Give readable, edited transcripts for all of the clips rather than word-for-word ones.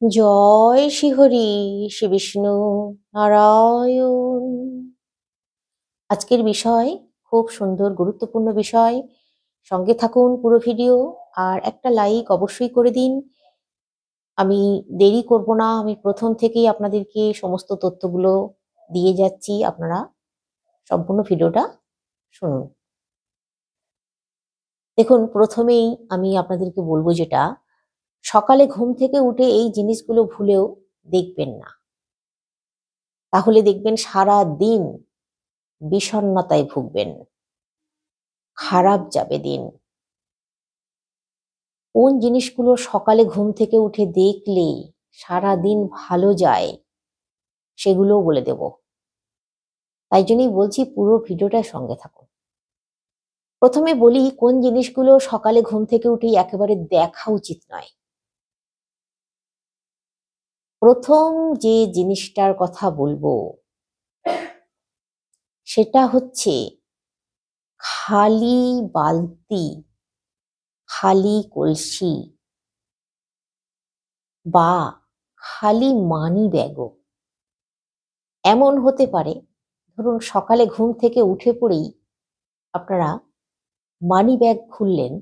জয় শ্রীহরি, শ্রী বিষ্ণু নারায়ণ। আজকের বিষয় খুব সুন্দর গুরুত্বপূর্ণ বিষয়। সঙ্গে থাকুন পুরো ভিডিও, আর একটা লাইক অবশ্যই করে দিন। আমি দেরি করব না, আমি প্রথম থেকেই আপনাদেরকে সমস্ত তথ্যগুলো দিয়ে যাচ্ছি। আপনারা সম্পূর্ণ ভিডিওটা শুনুন। দেখুন, প্রথমেই আমি আপনাদেরকে বলবো যেটা, সকালে ঘুম থেকে উঠে এই জিনিসগুলো ভুলেও দেখবেন না। তাহলে দেখবেন সারা দিন বিষণ্ণতায় ভুগবেন, খারাপ যাবে দিন। কোন জিনিসগুলো সকালে ঘুম থেকে উঠে দেখলে সারা দিন ভালো যায় সেগুলোও বলে দেব। তাই জন্যই বলছি পুরো ভিডিওটার সঙ্গে থাকুন। প্রথমে বলি কোন জিনিসগুলো সকালে ঘুম থেকে উঠেই একেবারে দেখা উচিত নয়। প্রথম যে জিনিসটার কথা বলবো সেটা হচ্ছে খালি বালতি, খালি কলসি বা খালি মানি ব্যাগও। এমন হতে পারে, ধরুন সকালে ঘুম থেকে উঠে পড়েই আপনারা মানি ব্যাগ খুললেন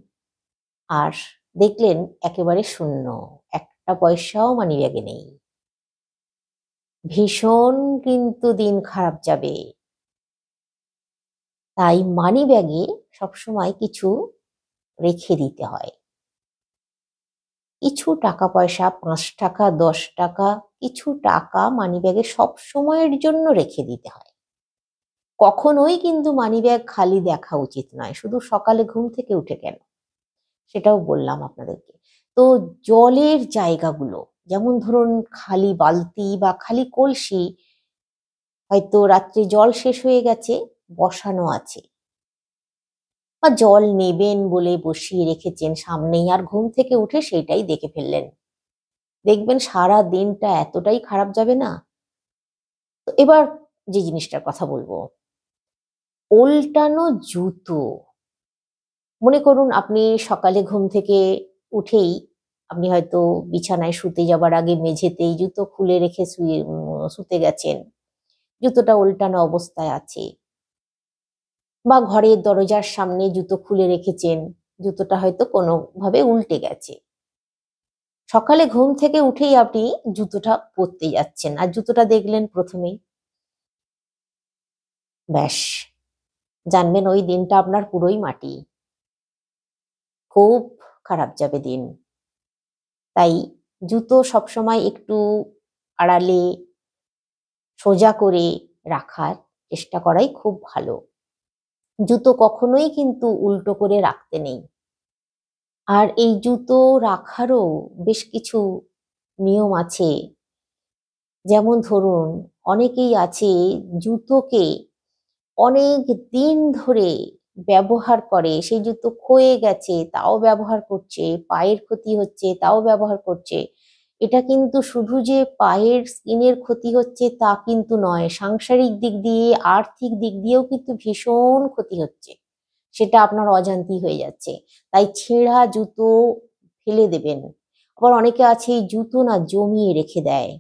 আর দেখলেন একেবারে শূন্য, একটা পয়সাও মানি ব্যাগে নেই। ভীষণ কিন্তু দিন খারাপ যাবে। তাই মানি ব্যাগে সবসময় কিছু রেখে দিতে হয়। কিছু টাকা পয়সা, 5 টাকা, 10 টাকা, কিছু টাকা মানি ব্যাগে সব সময়ের জন্য রেখে দিতে হয়। কখনোই কিন্তু মানিব্যাগ খালি দেখা উচিত নয়, শুধু সকালে ঘুম থেকে উঠে কেন, সেটাও বললাম আপনাদেরকে। তো জলের জায়গাগুলো, যেমন ধরুন খালি বালতি বা খালি কলসি, হয়তো রাত্রে জল শেষ হয়ে গেছে, বসানো আছে, বা জল নেবেন বলে বসিয়ে রেখেছেন সামনেই, আর ঘুম থেকে উঠে সেটাই দেখে ফেললেন, দেখবেন সারা দিনটা এতটাই খারাপ যাবে না। তো এবার যে জিনিসটার কথা বলবো, ওল্টানো জুতো। মনে করুন আপনি সকালে ঘুম থেকে উঠেই আপনি হয়তো বিছানায় শুতে যাবার আগে মেঝেতেই জুতো খুলে রেখে শুতে গেছেন, জুতোটা উল্টানো অবস্থায় আছে, বা ঘরের দরজার সামনে জুতো খুলে রেখেছেন, জুতোটা হয়তো কোনোভাবে উল্টে গেছে। সকালে ঘুম থেকে উঠেই আপনি জুতোটা পরতে যাচ্ছেন আর জুতোটা দেখলেন প্রথমেই, ব্যাস, জানবেন ওই দিনটা আপনার পুরোই মাটি, খুব খারাপ যাবে দিন। তাই জুতো সবসময় একটু আড়ালে সোজা করে রাখার চেষ্টা করাই খুব ভালো। জুতো কখনোই কিন্তু উল্টো করে রাখতে নেই। আর এই জুতো রাখারও বেশ কিছু নিয়ম আছে। যেমন ধরুন, অনেকেই আছে জুতোকে অনেক দিন ধরে ব্যবহার করে, সেই জুতো ক্ষয়ে গেছে তাও ব্যবহার করছে, পায়ের ক্ষতি হচ্ছে তাও ব্যবহার করছে। এটা কিন্তু শুধু যে পায়ের স্কিনের ক্ষতি হচ্ছে তা কিন্তু নয়, সাংসারিক দিক দিয়ে, আর্থিক দিক দিয়েও কিন্তু ভীষণ ক্ষতি হচ্ছে, সেটা আপনার অজান্তি হয়ে যাচ্ছে। তাই ছেঁড়া জুতো ফেলে দেবেন। আবার অনেকে আছে এই জুতো না জমিয়ে রেখে দেয়,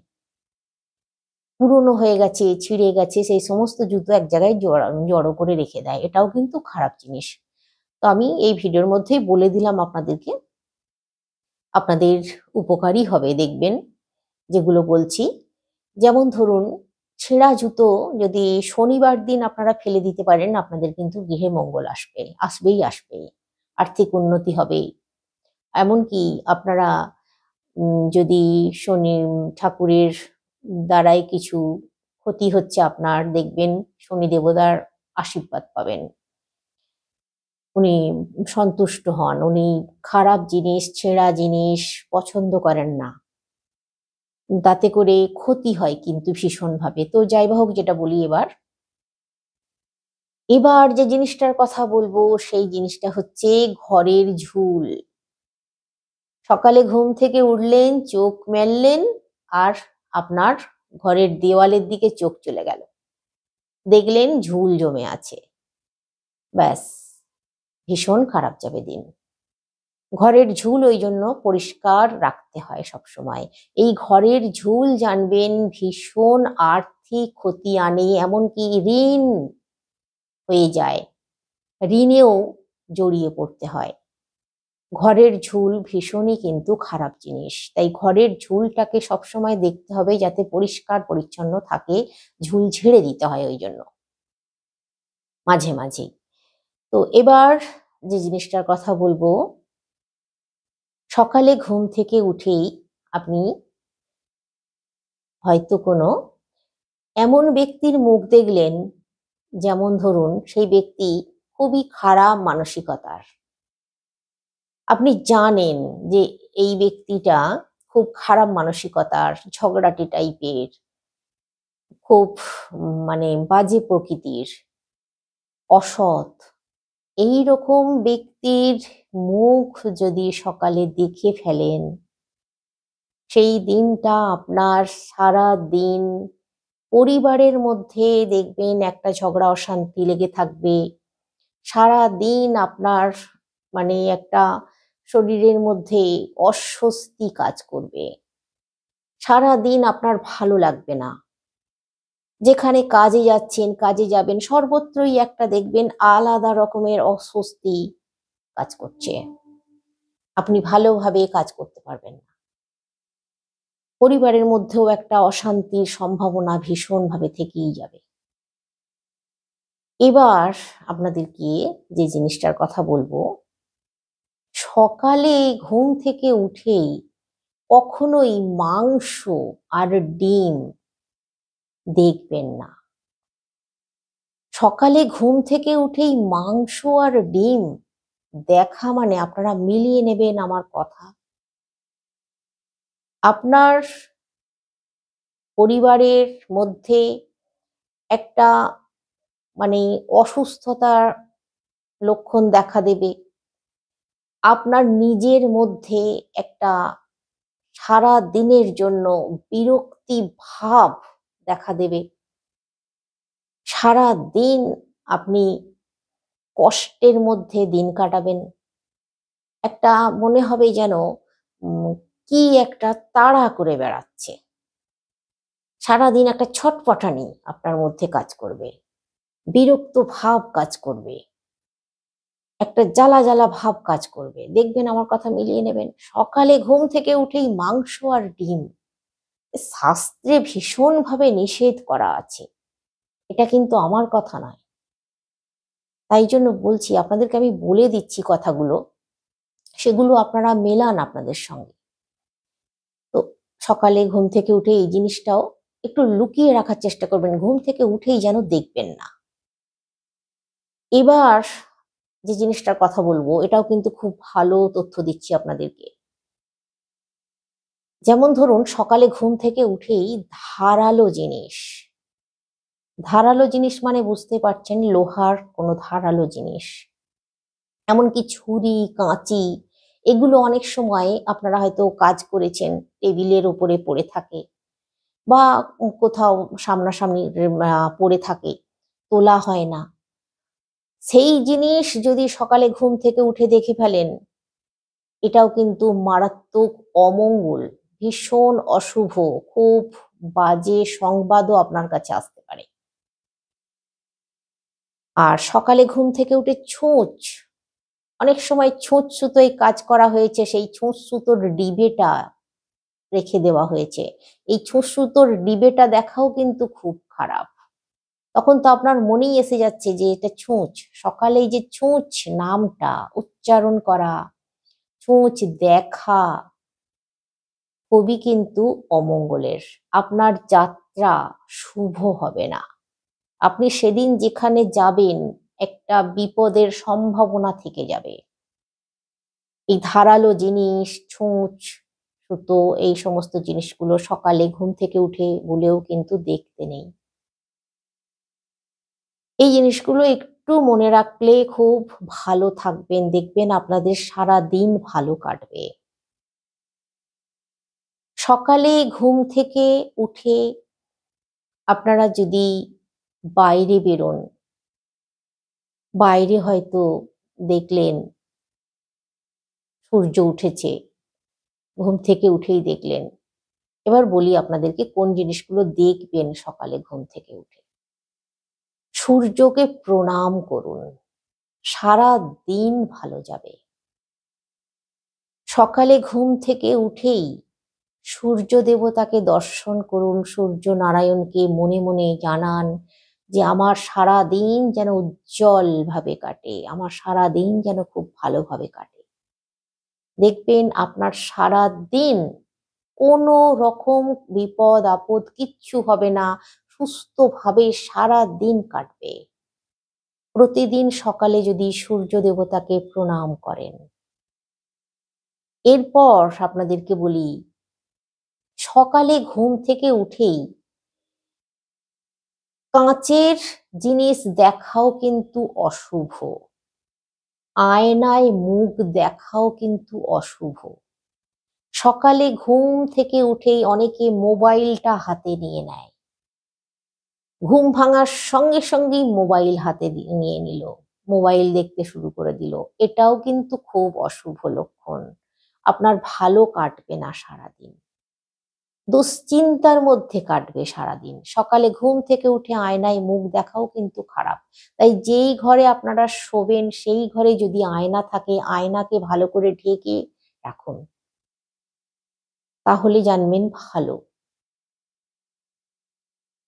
পুরনো হয়ে গেছে, ছিঁড়ে গেছে, সেই সমস্ত জুতো এক জায়গায় জড়ো করে রেখে দেয়, এটাও কিন্তু খারাপ জিনিস। তো আমি এই ভিডিওর মধ্যেই বলে দিলাম আপনাদেরকে, আপনাদের উপকারী হবে দেখবেন যেগুলো বলছি। যেমন ধরুন, ছেঁড়া জুতো যদি শনিবার দিন আপনারা ফেলে দিতে পারেন, আপনাদের কিন্তু গৃহে মঙ্গল আসবে, আসবেই আসবে, আর্থিক উন্নতি হবে। এমনকি আপনারা যদি শনি ঠাকুরের দ্বারাই কিছু ক্ষতি হচ্ছে আপনার, দেখবেন শনি দেবতার আশীর্বাদ পাবেন, উনি সন্তুষ্ট হন, উনি খারাপ জিনিস, ছেঁড়া জিনিস পছন্দ করেন না, তাতে করে ক্ষতি হয় কিন্তু ভীষণভাবে। তো যাই হোক, যেটা বলি, এবার এবার যে জিনিসটার কথা বলবো সেই জিনিসটা হচ্ছে ঘরের ঝুল। সকালে ঘুম থেকে উঠলেন, চোখ মেললেন, আর আপনার ঘরের দেওয়ালের দিকে চোখ চলে গেল, দেখলেন ঝুল জমে আছে, ব্যাস, ভীষণ খারাপ যাবে দিন। ঘরের ঝুল ওই জন্য পরিষ্কার রাখতে হয় সবসময়। এই ঘরের ঝুল জানবেন ভীষণ আর্থিক ক্ষতি আনে, এমনকি ঋণ হয়ে যায়, ঋণেও জড়িয়ে পড়তে হয়। ঘরের ঝুল ভীষণই কিন্তু খারাপ জিনিস, তাই ঘরের ঝুলটাকে সবসময় দেখতে হবে যাতে পরিষ্কার পরিচ্ছন্ন থাকে, ঝুল ঝেড়ে দিতে হয় ওই জন্য মাঝে মাঝে। তো এবার যে জিনিসটার কথা বলবো, সকালে ঘুম থেকে উঠেই আপনি হয়তো কোনো এমন ব্যক্তির মুখ দেখলেন, যেমন ধরুন সেই ব্যক্তি খুবই খারাপ মানসিকতার, আপনি জানেন যে এই ব্যক্তিটা খুব খারাপ মানসিকতার, ঝগড়াটে টাইপের, খুব মানে বাজে প্রকৃতির, অসৎ, এই রকম ব্যক্তির মুখ যদি সকালে দেখে ফেলেন, সেই দিনটা আপনার সারা দিন পরিবারের মধ্যে দেখবেন একটা ঝগড়া অশান্তি লেগে থাকবে। সারা দিন আপনার মানে একটা শরীরের মধ্যে অস্বস্তি কাজ করবে। সারা দিন আপনার ভালো লাগবে না। যেখানে কাজে যাচ্ছেন, কাজে যাবেন, সর্বত্রই একটা দেখবেন আলাদা রকমের অস্বস্তি কাজ করছে। আপনি ভালোভাবে কাজ করতে পারবেন না। পরিবারের মধ্যেও একটা অশান্তির সম্ভাবনা ভীষণভাবে থেকেই যাবে। এবার আপনাদেরকে যে জিনিসটার কথা বলবো, সকালে ঘুম থেকে উঠেই কখনোই মাংস আর ডিম দেখবেন না। সকালে ঘুম থেকে উঠেই মাংস আর ডিম দেখা মানে আপনারা মিলিয়ে নেবেন আমার কথা, আপনার পরিবারের মধ্যে একটা মানে অসুস্থতার লক্ষণ দেখা দেবে। আপনার নিজের মধ্যে একটা সারা দিনের জন্য বিরক্তি ভাব দেখা দেবে। সারা দিন আপনি কষ্টের মধ্যে দিন কাটাবেন। একটা মনে হবে যেন কি একটা তাড়া করে বেড়াচ্ছে। সারাদিন একটা ছটফটানি আপনার মধ্যে কাজ করবে, বিরক্ত ভাব কাজ করবে, একটা জ্বালা জ্বালা ভাব কাজ করবে। দেখবেন আমার কথা মিলিয়ে নেবেন, সকালে ঘুম থেকে উঠেই মাংস আর ডিম শাস্ত্রে ভীষণভাবে নিষেধ করা আছে। এটা কিন্তু আমার কথা নয়, তাই জন্য বলছি আপনাদেরকে, আমি বলে দিচ্ছি কথাগুলো, সেগুলো আপনারা মেলান আপনাদের সঙ্গে। তো সকালে ঘুম থেকে উঠে এই জিনিসটাও একটু লুকিয়ে রাখার চেষ্টা করবেন, ঘুম থেকে উঠেই যেন দেখবেন না। এবার যে জিনিসটার কথা বলবো, এটাও কিন্তু খুব ভালো তথ্য দিচ্ছি আপনাদেরকে। যেমন ধরুন সকালে ঘুম থেকে উঠেই ধারালো জিনিস, ধারালো জিনিস মানে বুঝতে পারছেন, লোহার কোনো ধারালো জিনিস, এমনকি ছুরি, কাঁচি, এগুলো অনেক সময় আপনারা হয়তো কাজ করেছেন টেবিলের উপরে পড়ে থাকে বা কোথাও সামনাসামনি পড়ে থাকে, তোলা হয় না। সেই জিনিস যদি সকালে ঘুম থেকে উঠে দেখে ফেলেন, এটাও কিন্তু মারাত্মক অমঙ্গল, ভীষণ অশুভ, খুব বাজে সংবাদও আপনার কাছে আসতে পারে। আর সকালে ঘুম থেকে উঠে ছুঁচ, অনেক সময় ছুঁচ সুতোয় কাজ করা হয়েছে, সেই ছুঁচ সুতোর ডিবেটা রেখে দেওয়া হয়েছে, এই ছুঁচ সুতোর ডিবেটা দেখাও কিন্তু খুব খারাপ। তখন তো আপনার মনেই এসে যাচ্ছে যে এটা ছুঁচ। সকালে এই যে ছুঁচ নামটা উচ্চারণ করা, ছুঁচ দেখা খুবই কিন্তু অমঙ্গলের। আপনার যাত্রা শুভ হবে না। আপনি সেদিন যেখানে যাবেন একটা বিপদের সম্ভাবনা থেকে যাবে। এই ধারালো জিনিস, ছুঁচ, সুতো, এই সমস্ত জিনিসগুলো সকালে ঘুম থেকে উঠে বলেও কিন্তু দেখতে নেই। এই জিনিসগুলো একটু মনে রাখলে খুব ভালো থাকবেন, দেখবেন আপনাদের সারা দিন ভালো কাটবে। সকালে ঘুম থেকে উঠে আপনারা যদি বাইরে বেরোন, বাইরে হয়তো দেখলেন সূর্য উঠেছে, ঘুম থেকে উঠেই দেখলেন। এবার বলি আপনাদেরকে কোন জিনিসগুলো দেখবেন সকালে ঘুম থেকে উঠে। সূর্যকে প্রণাম করুন, সারা দিন ভালো যাবে। সকালে ঘুম থেকে উঠেই সূর্য দেবতাকে দর্শন করুন, সূর্য নারায়ণকে মনে মনে জানান যে আমার সারা দিন যেন উজ্জ্বল ভাবে কাটে, আমার সারা দিন যেন খুব ভালোভাবে কাটে। দেখবেন আপনার সারা দিন কোনো রকম বিপদ আপদ কিচ্ছু হবে না, সুস্থভাবে সারা দিন কাটবে। প্রতিদিন সকালে যদি সূর্য দেবতাকে প্রণাম করেন। এরপর আপনাদেরকে বলি, সকালে ঘুম থেকে উঠেই কাঁচের জিনিস দেখাও কিন্তু অশুভ, আয়নায় মুখ দেখাও কিন্তু অশুভ। সকালে ঘুম থেকে উঠেই অনেকে মোবাইলটা হাতে নিয়ে নেয়, ঘুম ভাঙার সঙ্গে সঙ্গেই মোবাইল হাতে নিয়ে নিল, মোবাইল দেখতে শুরু করে দিল। এটাও কিন্তু খুব অশুভ লক্ষণ, আপনার ভালো কাটবে না সারাদিন, দুশ্চিন্তার মধ্যে কাটবে সারাদিন। সকালে ঘুম থেকে উঠে আয়নায় মুখ দেখাও কিন্তু খারাপ। তাই যেই ঘরে আপনারা শোবেন সেই ঘরে যদি আয়না থাকে, আয়নাকে ভালো করে ঢেকে রাখুন, তাহলে জানবেন ভালো।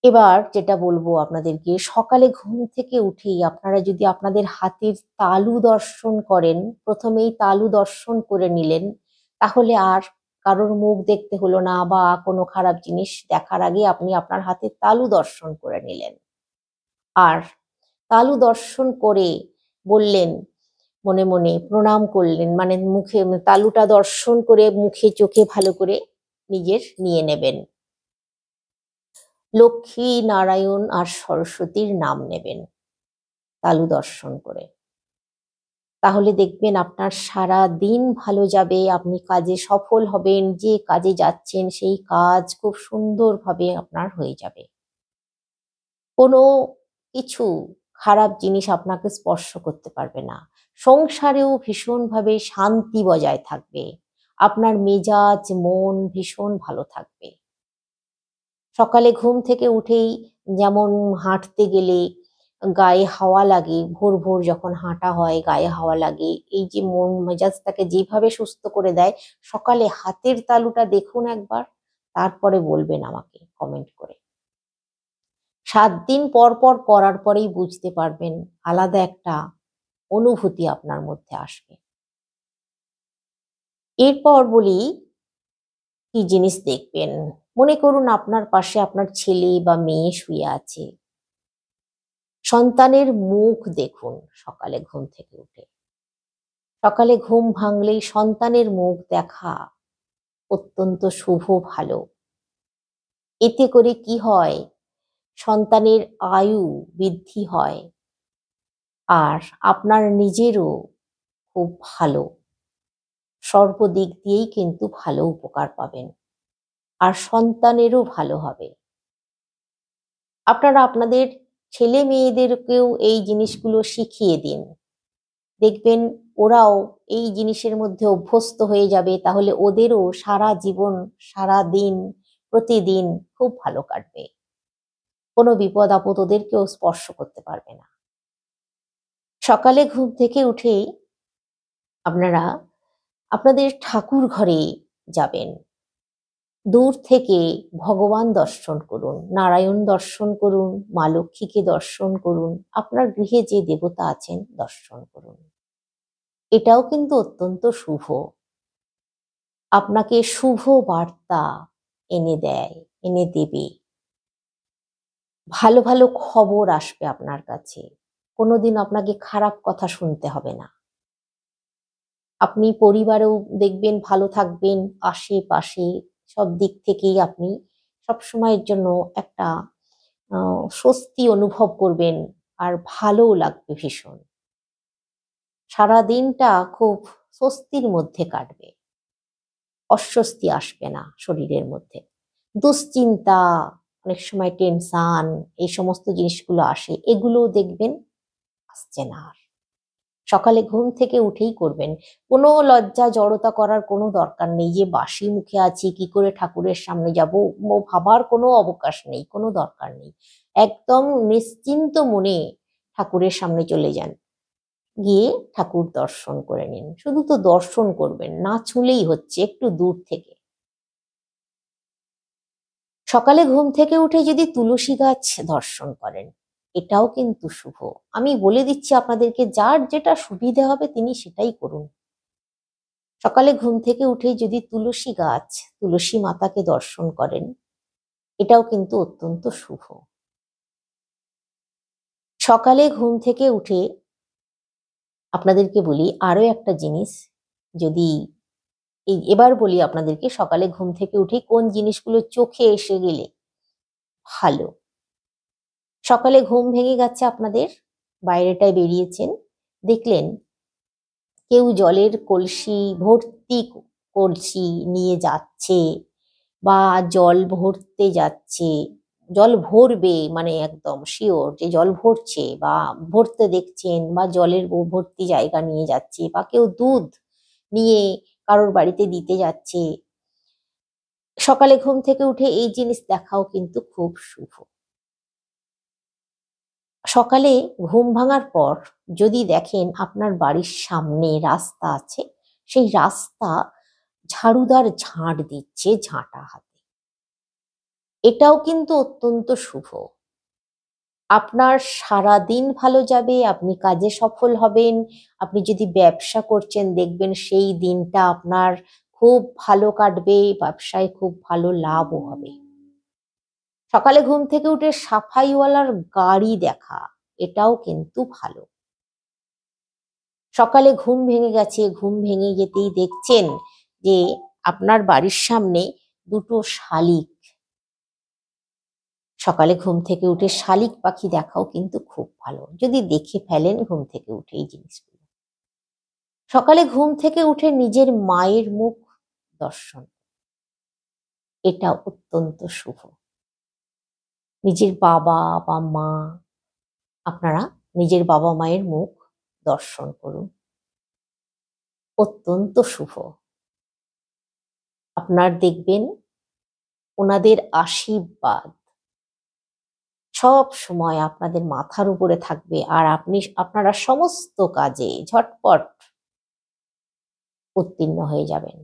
এবার যেটা বলবো আপনাদেরকে, সকালে ঘুম থেকে উঠেই আপনারা যদি আপনাদের হাতের তালু দর্শন করেন, প্রথমেই তালু দর্শন করে নিলেন, তাহলে আর কারোর মুখ দেখতে হলো না, বা কোনো খারাপ জিনিস দেখার আগে আপনি আপনার হাতের তালু দর্শন করে নিলেন। আর তালু দর্শন করে বললেন, মনে মনে প্রণাম করলেন, মানে মুখে তালুটা দর্শন করে মুখে চোখে ভালো করে নিজের নিয়ে নেবেন। লক্ষ্মী, নারায়ণ আর সরস্বতীর নাম নেবেন তালু দর্শন করে। তাহলে দেখবেন আপনার সারা দিন ভালো যাবে, আপনি কাজে সফল হবেন, যে কাজে যাচ্ছেন সেই কাজ খুব সুন্দরভাবে আপনার হয়ে যাবে। কোনো কিছু খারাপ জিনিস আপনাকে স্পর্শ করতে পারবে না। সংসারেও ভীষণভাবে শান্তি বজায় থাকবে, আপনার মেজাজ মন ভীষণ ভালো থাকবে। সকালে ঘুম থেকে উঠেই যেমন হাঁটতে গেলে গায়ে হাওয়া লাগে, ভোর ভোর যখন হাঁটা হয় গায়ে হাওয়া লাগে, এই যে মন মেজাজটাকে যেভাবে সুস্থ করে দেয়, সকালে হাতের তালুটা দেখুন একবার, তারপরে বলবেন আমাকে কমেন্ট করে। 7 দিন পর পর করার পরেই বুঝতে পারবেন, আলাদা একটা অনুভূতি আপনার মধ্যে আসবে। এরপর বলি কি জিনিস দেখবেন। মনে করুন আপনার পাশে আপনার ছেলে বা মেয়ে শুয়ে আছে, সন্তানের মুখ দেখুন সকালে ঘুম থেকে উঠে। সকালে ঘুম ভাঙলেই সন্তানের মুখ দেখা অত্যন্ত শুভ, ভালো। এতে করে কি হয়, সন্তানের আয়ু বৃদ্ধি হয়, আর আপনার নিজেরও খুব ভালো, সর্বদিক দিয়েই কিন্তু ভালো উপকার পাবেন, আর সন্তানেরও ভালো হবে। আপনারা আপনাদের ছেলে মেয়েদেরকেও এই জিনিসগুলো শিখিয়ে দিন, দেখবেন ওরাও এই জিনিসের মধ্যে অভ্যস্ত হয়ে যাবে, তাহলে ওদেরও সারা জীবন, সারা দিন, প্রতিদিন খুব ভালো কাটবে, কোনো বিপদ আপদ ওদেরকেও স্পর্শ করতে পারবে না। সকালে ঘুম থেকে উঠেই আপনারা আপনাদের ঠাকুর ঘরে যাবেন, দূর থেকে ভগবান দর্শন করুন, নারায়ণ দর্শন করুন, মা লক্ষ্মীকে দর্শন করুন, আপনার গৃহে যে দেবতা আছেন দর্শন করুন। এটাও কিন্তু অত্যন্ত শুভ, আপনাকে শুভ বার্তা এনে দেয়, এনে দেবে। ভালো ভালো খবর আসবে আপনার কাছে, কোনোদিন আপনাকে খারাপ কথা শুনতে হবে না। আপনি পরিবারেও দেখবেন ভালো থাকবেন, আশেপাশে সব দিক থেকেই আপনি সবসময়ের জন্য একটা স্বস্তি অনুভব করবেন, আর ভালোও লাগবে ভীষণ। সারা দিনটা খুব স্বস্তির মধ্যে কাটবে, অস্বস্তি আসবে না শরীরের মধ্যে। দুশ্চিন্তা, অনেক সময় টেনশন, এই সমস্ত জিনিসগুলো আসে, এগুলোও দেখবেন আসছে না আর। সকালে ঘুম থেকে উঠেই করবেন। কোনো লজ্জা জড়তা করার কোনো দরকার নেই যে বাসি মুখে আছি, কি করে ঠাকুরের সামনে যাব, ভাবার কোনো অবকাশ নেই, কোনো দরকার নেই। একদম নিশ্চিন্ত মনে ঠাকুরের সামনে চলে যান, গিয়ে ঠাকুর দর্শন করে নিন। শুধু তো দর্শন করবেন, না ছুঁলেই হচ্ছে, একটু দূর থেকে। সকালে ঘুম থেকে উঠে যদি তুলসী গাছ দর্শন করেন, এটাও কিন্তু শুভ। আমি বলে দিচ্ছি আপনাদেরকে, যার যেটা সুবিধে হবে তিনি সেটাই করুন। সকালে ঘুম থেকে উঠে যদি তুলসী গাছ, তুলসী মাতাকে দর্শন করেন, এটাও কিন্তু অত্যন্ত শুভ। সকালে ঘুম থেকে উঠে আপনাদেরকে বলি আরো একটা জিনিস, যদি এবার বলি আপনাদেরকে, সকালে ঘুম থেকে উঠে কোন জিনিসগুলো চোখে এসে গেলে ভালো। সকালে ঘুম ভেঙে গেছে আপনাদের, বাইরেটায় বেরিয়েছেন, দেখলেন কেউ জলের কলসি ভর্তি কলসি নিয়ে যাচ্ছে, বা জল ভরতে যাচ্ছে, জল ভরবে, মানে একদম শিওর যে জল ভরছে বা ভরতে দেখছেন, বা জলের ভর্তি জায়গা নিয়ে যাচ্ছে, বা কেউ দুধ নিয়ে কারোর বাড়িতে দিতে যাচ্ছে, সকালে ঘুম থেকে উঠে এই জিনিস দেখাও কিন্তু খুব শুভ। সকালে ঘুম ভাঙার পর যদি দেখেন আপনার বাড়ির সামনে রাস্তা আছে, সেই রাস্তা ঝাড়ুদার ঝাঁট দিচ্ছে ঝাঁটা হাতে, এটাও কিন্তু অত্যন্ত শুভ। আপনার সারা দিন ভালো যাবে, আপনি কাজে সফল হবেন। আপনি যদি ব্যবসা করছেন, দেখবেন সেই দিনটা আপনার খুব ভালো কাটবে, ব্যবসায় খুব ভালো লাভও হবে। সকালে ঘুম থেকে উঠে সাফাইওয়ালার গাড়ি দেখা, এটাও কিন্তু ভালো। সকালে ঘুম ভেঙে গেছে, ঘুম ভেঙে যেতেই দেখছেন যে আপনার বাড়ির সামনে দুটো শালিক, সকালে ঘুম থেকে উঠে শালিক পাখি দেখাও কিন্তু খুব ভালো, যদি দেখে ফেলেন ঘুম থেকে উঠে এই জিনিসগুলো। সকালে ঘুম থেকে উঠে নিজের মায়ের মুখ দর্শন, এটা অত্যন্ত শুভ। নিজের বাবা বা মা, আপনারা নিজের বাবা মায়ের মুখ দর্শন করুন, অত্যন্ত শুভ। আপনার দেখবেন ওনাদের আশীর্বাদ সব সময় আপনাদের মাথার উপরে থাকবে, আর আপনারা সমস্ত কাজে ঝটপট উত্তীর্ণ হয়ে যাবেন,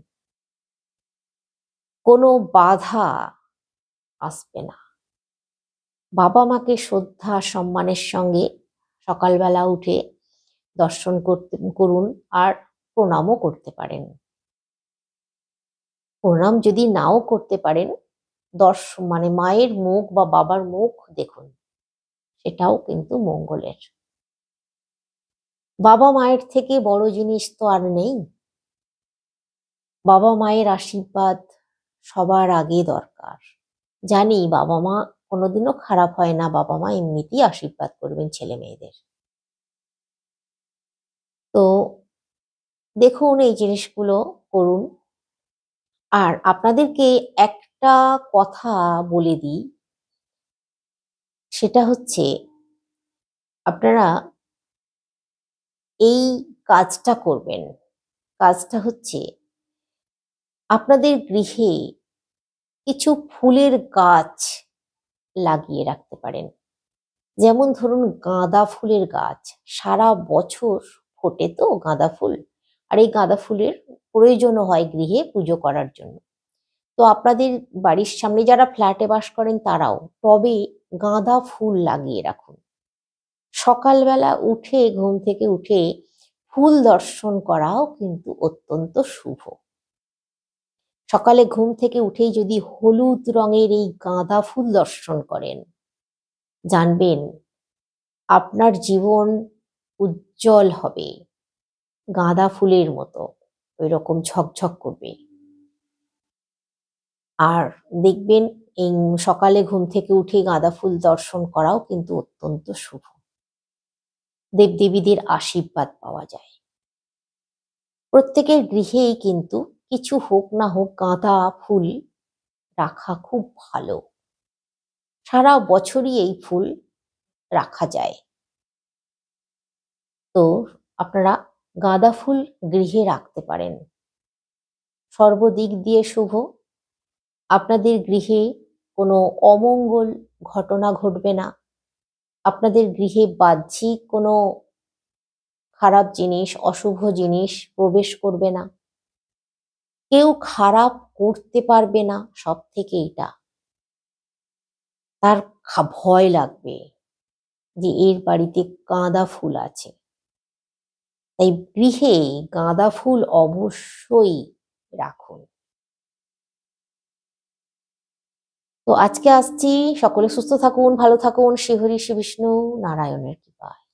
কোনো বাধা আসবে না। বাবা মাকে শ্রদ্ধা সম্মানের সঙ্গে সকালবেলা উঠে দর্শন করুন, আর প্রণামও করতে পারেন। প্রণাম যদি নাও করতে পারেন, মানে মায়ের মুখ বা বাবার মুখ দেখুন, সেটাও কিন্তু মঙ্গলের। বাবা মায়ের থেকে বড় জিনিস তো আর নেই। বাবা মায়ের আশীর্বাদ সবার আগে দরকার। জানি বাবা মা কোনোদিনও খারাপ হয় না, বাবা মা এমনিতেই আশীর্বাদ করবেন ছেলে মেয়েদের। তো দেখুন, এই জিনিসগুলো করুন। আর আপনাদেরকে একটা কথা বলে দিই, সেটা হচ্ছে আপনারা এই কাজটা করবেন। কাজটা হচ্ছে আপনাদের গৃহে কিছু ফুলের গাছ লাগিয়ে রাখতে পারেন। যেমন ধরুন গাঁদা ফুলের গাছ, সারা বছর ফোটে তো গাঁদা ফুল, আর এই গাঁদা ফুলের প্রয়োজনও হয় গৃহে পুজো করার জন্য। তো আপনাদের বাড়ির সামনে যারা ফ্ল্যাটে বাস করেন তারাও টবে গাঁদা ফুল লাগিয়ে রাখুন। সকালবেলা উঠে, ঘুম থেকে উঠে ফুল দর্শন করাও কিন্তু অত্যন্ত শুভ। সকালে ঘুম থেকে উঠেই যদি হলুদ রঙের এই গাঁদা ফুল দর্শন করেন, জানবেন আপনার জীবন উজ্জ্বল হবে, গাঁদা ফুলের মতো ওই রকম ঝকঝক করবে। আর দেখবেন এই সকালে ঘুম থেকে উঠে গাঁদা ফুল দর্শন করাও কিন্তু অত্যন্ত শুভ। দেবদেবীদের আশীর্বাদ পাওয়া যায়। প্রত্যেকের গৃহেই কিন্তু কিছু হোক না হোক গাঁদা ফুল রাখা খুব ভালো। সারা বছরই এই ফুল রাখা যায়। তো আপনারা গাঁদা ফুল গৃহে রাখতে পারেন। সর্বদিক দিয়ে শুভ। আপনাদের গৃহে কোনো অমঙ্গল ঘটনা ঘটবে না। আপনাদের গৃহে বাহ্যিক কোনো খারাপ জিনিস, অশুভ জিনিস প্রবেশ করবে না। কেউ খারাপ করতে পারবে না, সবথেকে এটা। তার ভয় লাগবে যে এর বাড়িতে গাঁদা ফুল আছে। তাই গৃহে গাঁদা ফুল অবশ্যই রাখুন। তো আজকে আসছি। সকলে সুস্থ থাকুন, ভালো থাকুন। শ্রী হরি শ্রী বিষ্ণু নারায়ণের কৃপায়।